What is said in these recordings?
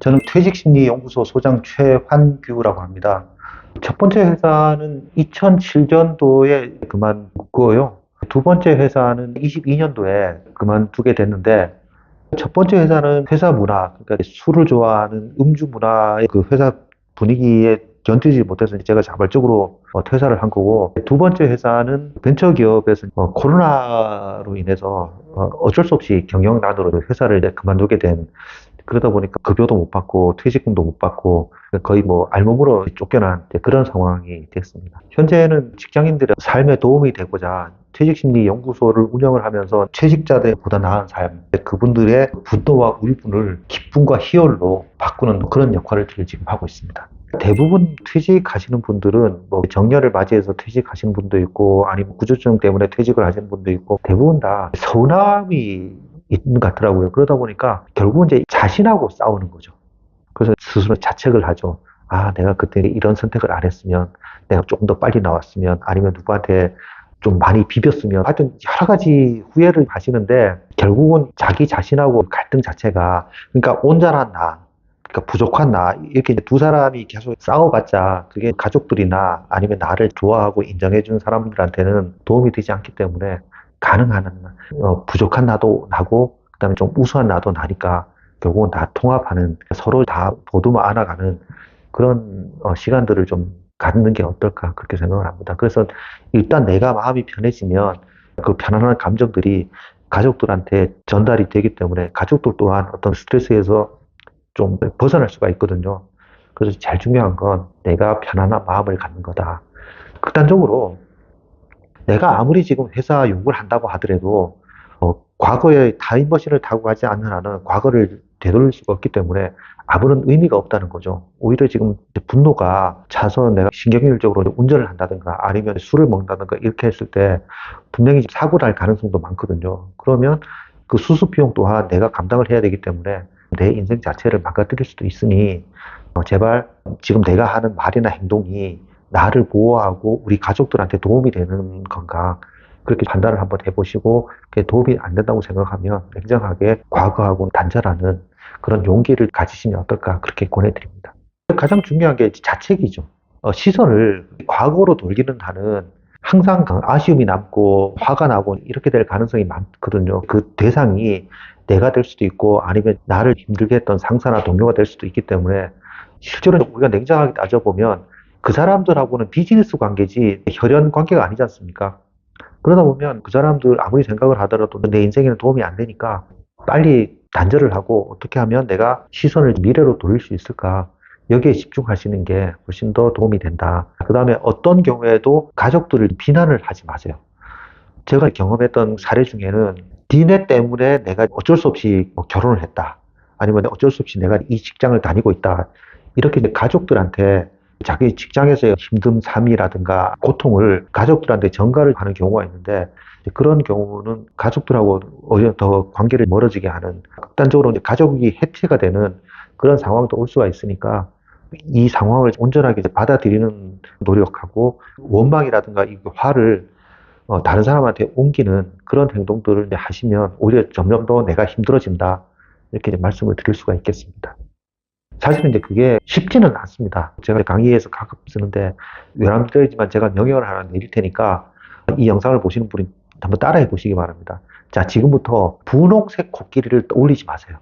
저는 퇴직심리연구소 소장 최환규라고 합니다. 첫 번째 회사는 2007년도에 그만두고요. 두 번째 회사는 22년도에 그만두게 됐는데, 첫 번째 회사는 회사 문화, 그러니까 술을 좋아하는 음주 문화의 그 회사 분위기에 견디지 못해서 제가 자발적으로 퇴사를 한 거고, 두 번째 회사는 벤처기업에서 코로나로 인해서 어쩔 수 없이 경영난으로 회사를 이제 그만두게 된, 그러다 보니까 급여도 못 받고 퇴직금도 못 받고 거의 뭐 알몸으로 쫓겨난 그런 상황이 됐습니다. 현재는 직장인들의 삶에 도움이 되고자 퇴직심리연구소를 운영을 하면서 퇴직자들보다 나은 삶, 그분들의 분노와 울분을 기쁨과 희열로 바꾸는 그런 역할을 지금 하고 있습니다. 대부분 퇴직하시는 분들은 뭐 정년을 맞이해서 퇴직하시는 분도 있고 아니면 구조증 때문에 퇴직을 하시는 분도 있고 대부분 다 서운함이 있는 것 같더라고요. 그러다 보니까 결국은 이제 자신하고 싸우는 거죠. 그래서 스스로 자책을 하죠. 아, 내가 그때 이런 선택을 안 했으면, 내가 조금 더 빨리 나왔으면, 아니면 누구한테 좀 많이 비볐으면, 하여튼 여러 가지 후회를 하시는데, 결국은 자기 자신하고 갈등 자체가, 그러니까 온전한 나, 그러니까 부족한 나, 이렇게 이제 두 사람이 계속 싸워봤자, 그게 가족들이나 아니면 나를 좋아하고 인정해준 사람들한테는 도움이 되지 않기 때문에, 가능한 한, 부족한 나도 나고, 그다음에 좀 우수한 나도 나니까, 결국은 다 통합하는, 서로 다 보듬어 안아가는 그런 시간들을 좀 갖는 게 어떨까, 그렇게 생각을 합니다. 그래서 일단 내가 마음이 편해지면 그 편안한 감정들이 가족들한테 전달이 되기 때문에 가족들 또한 어떤 스트레스에서 좀 벗어날 수가 있거든요. 그래서 제일 중요한 건 내가 편안한 마음을 갖는 거다. 극단적으로 내가 아무리 지금 회사 욕을 한다고 하더라도 과거에 타임머신을 타고 가지 않는 한은 과거를 되돌릴 수가 없기 때문에 아무런 의미가 없다는 거죠. 오히려 지금 분노가 차서 내가 신경질적으로 운전을 한다든가 아니면 술을 먹는다든가 이렇게 했을 때 분명히 사고 날 가능성도 많거든요. 그러면 그 수습 비용 또한 내가 감당을 해야 되기 때문에 내 인생 자체를 망가뜨릴 수도 있으니 제발 지금 내가 하는 말이나 행동이 나를 보호하고 우리 가족들한테 도움이 되는 건가 그렇게 판단을 한번 해보시고 그게 도움이 안 된다고 생각하면 냉정하게 과거하고 단절하는 그런 용기를 가지시면 어떨까 그렇게 권해드립니다. 가장 중요한 게 자책이죠. 시선을 과거로 돌리는 한은 항상 아쉬움이 남고 화가 나고 이렇게 될 가능성이 많거든요. 그 대상이 내가 될 수도 있고 아니면 나를 힘들게 했던 상사나 동료가 될 수도 있기 때문에 실제로 우리가 냉정하게 따져보면 그 사람들하고는 비즈니스 관계지 혈연 관계가 아니지 않습니까? 그러다 보면 그 사람들 아무리 생각을 하더라도 내 인생에는 도움이 안 되니까 빨리 단절을 하고 어떻게 하면 내가 시선을 미래로 돌릴 수 있을까? 여기에 집중하시는 게 훨씬 더 도움이 된다. 그 다음에 어떤 경우에도 가족들을 비난을 하지 마세요. 제가 경험했던 사례 중에는 니네 때문에 내가 어쩔 수 없이 뭐 결혼을 했다. 아니면 어쩔 수 없이 내가 이 직장을 다니고 있다. 이렇게 이제 가족들한테 자기 직장에서의 힘든 삶이라든가 고통을 가족들한테 전가를 하는 경우가 있는데 그런 경우는 가족들하고 오히려 더 관계를 멀어지게 하는 극단적으로 이제 가족이 해체가 되는 그런 상황도 올 수가 있으니까 이 상황을 온전하게 받아들이는 노력하고 원망이라든가 이 화를 다른 사람한테 옮기는 그런 행동들을 이제 하시면 오히려 점점 더 내가 힘들어진다. 이렇게 이제 말씀을 드릴 수가 있겠습니다. 사실은 이제 그게 쉽지는 않습니다. 제가 강의에서 가끔 쓰는데 외람되지만 제가 명령을 하나 내릴 테니까 이 영상을 보시는 분이 한번 따라해 보시기 바랍니다. 자, 지금부터 분홍색 코끼리를 떠올리지 마세요.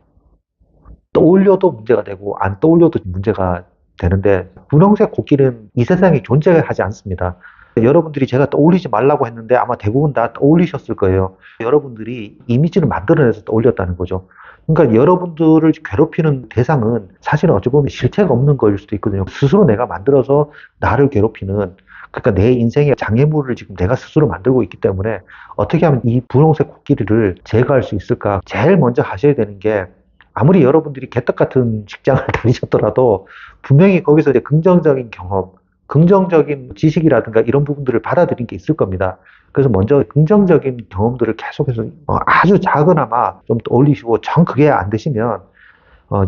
떠올려도 문제가 되고 안 떠올려도 문제가 되는데 분홍색 코끼리는 이 세상에 존재하지 않습니다. 여러분들이 제가 떠올리지 말라고 했는데 아마 대부분 다 떠올리셨을 거예요. 여러분들이 이미지를 만들어내서 떠올렸다는 거죠. 그러니까 여러분들을 괴롭히는 대상은 사실은 어찌 보면 실체가 없는 거일 수도 있거든요. 스스로 내가 만들어서 나를 괴롭히는 그러니까 내 인생의 장애물을 지금 내가 스스로 만들고 있기 때문에 어떻게 하면 이 분홍색 코끼리를 제거할 수 있을까? 제일 먼저 하셔야 되는 게 아무리 여러분들이 개떡 같은 직장을 다니셨더라도 분명히 거기서 이제 긍정적인 경험, 긍정적인 지식이라든가 이런 부분들을 받아들인 게 있을 겁니다. 그래서 먼저 긍정적인 경험들을 계속해서 아주 작으나마 좀 떠올리시고 정 그게 안 되시면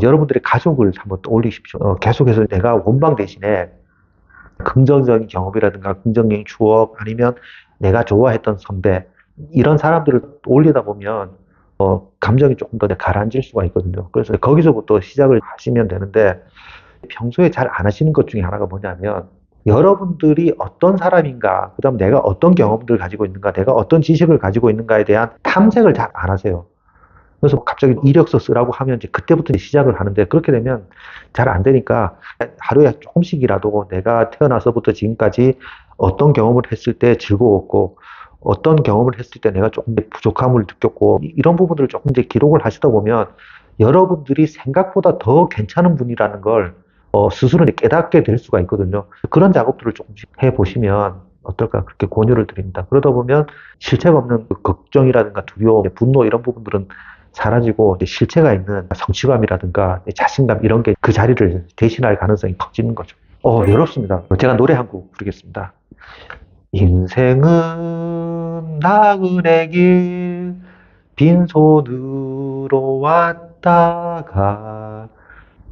여러분들의 가족을 한번 떠올리십시오. 계속해서 내가 원방 대신에 긍정적인 경험이라든가 긍정적인 추억 아니면 내가 좋아했던 선배 이런 사람들을 올리다 보면 감정이 조금 더 가라앉을 수가 있거든요. 그래서 거기서부터 시작을 하시면 되는데, 평소에 잘 안 하시는 것 중에 하나가 뭐냐면, 여러분들이 어떤 사람인가, 그다음 내가 어떤 경험들을 가지고 있는가, 내가 어떤 지식을 가지고 있는가에 대한 탐색을 잘 안 하세요. 그래서 갑자기 이력서 쓰라고 하면 이제 그때부터 이제 시작을 하는데, 그렇게 되면 잘 안 되니까 하루에 조금씩이라도 내가 태어나서부터 지금까지 어떤 경험을 했을 때 즐거웠고, 어떤 경험을 했을 때 내가 조금 부족함을 느꼈고, 이런 부분들을 조금 이제 기록을 하시다 보면 여러분들이 생각보다 더 괜찮은 분이라는 걸 스스로 이제 깨닫게 될 수가 있거든요. 그런 작업들을 조금씩 해보시면 어떨까, 그렇게 권유를 드립니다. 그러다 보면 실체가 없는 그 걱정이라든가 두려움, 분노 이런 부분들은 사라지고 이제 실체가 있는 성취감이라든가 자신감 이런 게 그 자리를 대신할 가능성이 커지는 거죠. 어렵습니다. 제가 노래 한 곡 부르겠습니다. 인생은 나그네 길 빈손으로 왔다가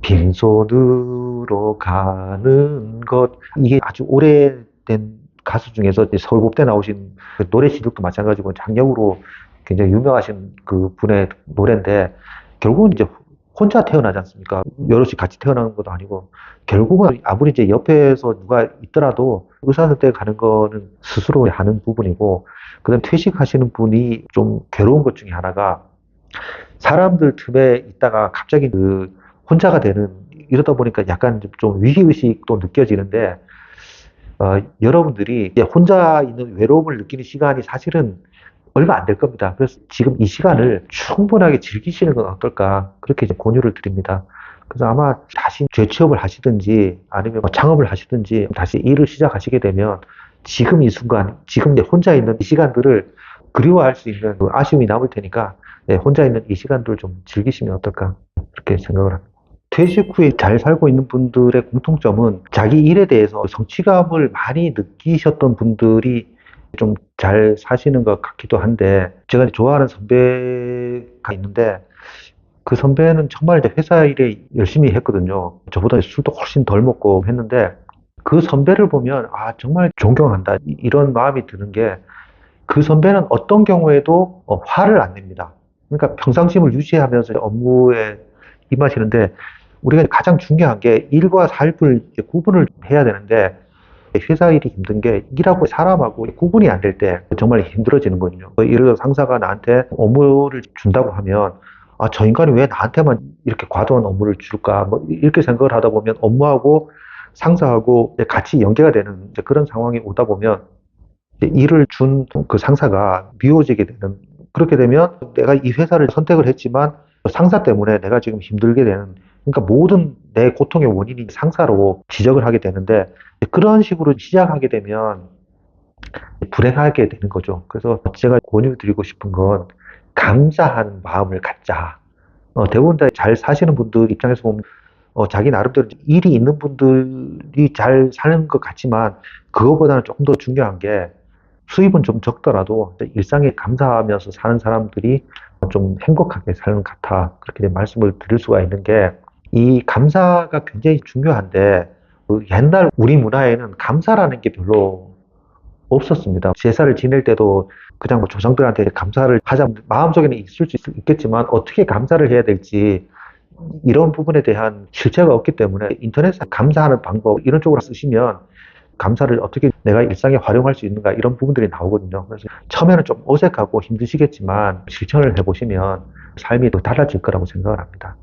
빈손으로 가는 것. 이게 아주 오래된 가수 중에서 이제 서울법대 나오신 그 노래 실력도 마찬가지고 장력으로 굉장히 유명하신 그 분의 노래인데, 결국은 이제 혼자 태어나지 않습니까? 여럿이 같이 태어나는 것도 아니고, 결국은 아무리 이제 옆에서 누가 있더라도 의사선택 가는 거는 스스로 하는 부분이고, 그다음 퇴직하시는 분이 좀 괴로운 것 중에 하나가, 사람들 틈에 있다가 갑자기 그 혼자가 되는, 이러다 보니까 약간 좀 위기의식도 느껴지는데, 여러분들이 이제 혼자 있는 외로움을 느끼는 시간이 사실은 얼마 안 될 겁니다. 그래서 지금 이 시간을 충분하게 즐기시는 건 어떨까, 그렇게 이제 권유를 드립니다. 그래서 아마 다시 재취업을 하시든지 아니면 뭐 창업을 하시든지 다시 일을 시작하시게 되면 지금 이 순간, 지금 이제 혼자 있는 이 시간들을 그리워할 수 있는 그 아쉬움이 남을 테니까, 혼자 있는 이 시간들을 좀 즐기시면 어떨까, 그렇게 생각을 합니다. 퇴직 후에 잘 살고 있는 분들의 공통점은 자기 일에 대해서 성취감을 많이 느끼셨던 분들이 좀 잘 사시는 것 같기도 한데, 제가 좋아하는 선배가 있는데, 그 선배는 정말 이제 회사 일에 열심히 했거든요. 저보다 술도 훨씬 덜 먹고 했는데, 그 선배를 보면 정말 존경한다, 이런 마음이 드는 게, 그 선배는 어떤 경우에도 화를 안 냅니다. 그러니까 평상심을 유지하면서 업무에 임하시는데, 우리가 가장 중요한 게 일과 삶을 이제 구분을 해야 되는데, 회사 일이 힘든 게 일하고 사람하고 구분이 안 될 때 정말 힘들어지는 거거든요. 예를 들어 상사가 나한테 업무를 준다고 하면, 저 인간이 왜 나한테만 이렇게 과도한 업무를 줄까? 뭐 이렇게 생각을 하다 보면 업무하고 상사하고 같이 연계가 되는 이제 그런 상황이 오다 보면, 이제 일을 준 그 상사가 미워지게 되는, 그렇게 되면 내가 이 회사를 선택을 했지만 상사 때문에 내가 지금 힘들게 되는, 그러니까 모든 내 고통의 원인이 상사로 지적을 하게 되는데, 그런 식으로 시작하게 되면 불행하게 되는 거죠. 그래서 제가 권유드리고 싶은 건 감사하는 마음을 갖자. 대부분 다 잘 사시는 분들 입장에서 보면 자기 나름대로 일이 있는 분들이 잘 사는 것 같지만, 그거보다는 조금 더 중요한 게 수입은 좀 적더라도 일상에 감사하면서 사는 사람들이 좀 행복하게 사는 것 같아, 그렇게 말씀을 드릴 수가 있는 게, 이 감사가 굉장히 중요한데, 그 옛날 우리 문화에는 감사라는 게 별로 없었습니다. 제사를 지낼 때도 그냥 뭐 조상들한테 감사를 하자, 마음속에는 있을 수 있겠지만 어떻게 감사를 해야 될지 이런 부분에 대한 실체가 없기 때문에, 인터넷에 감사하는 방법 이런 쪽으로 쓰시면 감사를 어떻게 내가 일상에 활용할 수 있는가, 이런 부분들이 나오거든요. 그래서 처음에는 좀 어색하고 힘드시겠지만 실천을 해보시면 삶이 더 달라질 거라고 생각을 합니다.